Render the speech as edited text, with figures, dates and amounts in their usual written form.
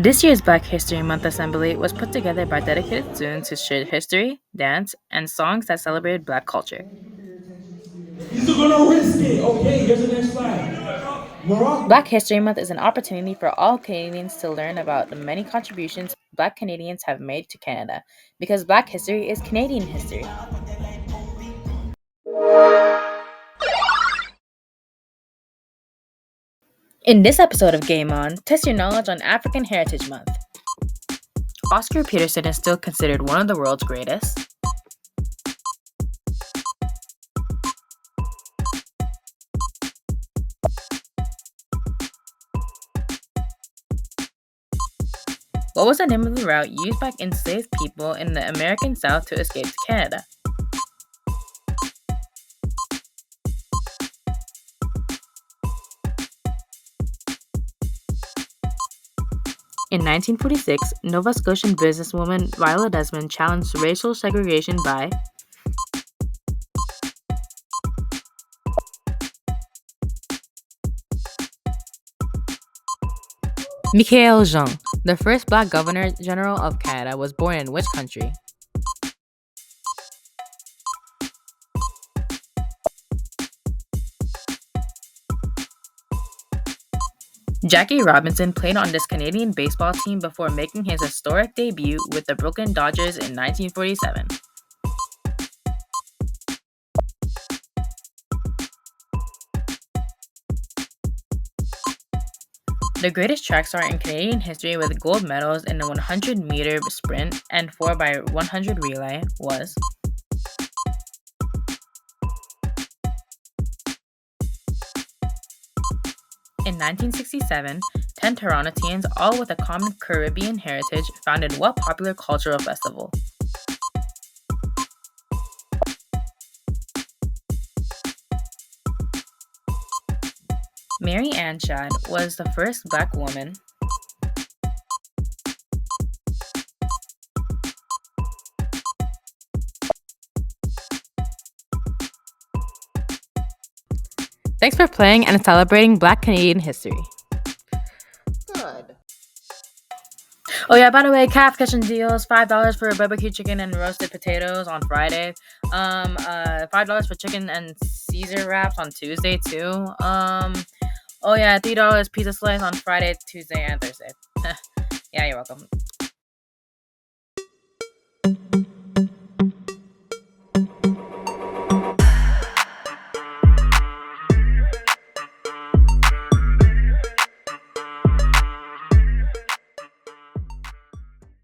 This year's Black History Month assembly was put together by dedicated students who shared history, dance, and songs that celebrated Black culture. You're still gonna risk it. Okay, here's the next slide. Morocco. Black History Month is an opportunity for all Canadians to learn about the many contributions Black Canadians have made to Canada, because Black history is Canadian history. In this episode of Game On, test your knowledge on African Heritage Month. Oscar Peterson is still considered one of the world's greatest. What was the name of the route used by enslaved people in the American South to escape to Canada? In 1946, Nova Scotian businesswoman Viola Desmond challenged racial segregation by Michael Jean. The first Black Governor General of Canada was born in which country? Jackie Robinson played on this Canadian baseball team before making his historic debut with the Brooklyn Dodgers in 1947. The greatest track star in Canadian history with gold medals in the 100-meter sprint and 4x100 relay was in 1967, 10 Torontonians, all with a common Caribbean heritage, founded what popular cultural festival? Mary Ann Shadd was the first Black woman Thanks for playing and celebrating Black Canadian history. Good. Oh yeah, by the way, Calf Kitchen deals, $5 for barbecue chicken and roasted potatoes on Friday. $5 for chicken and Caesar wraps on Tuesday too. Oh yeah, $3 pizza slice on Friday, Tuesday, and Thursday. Yeah, you're welcome.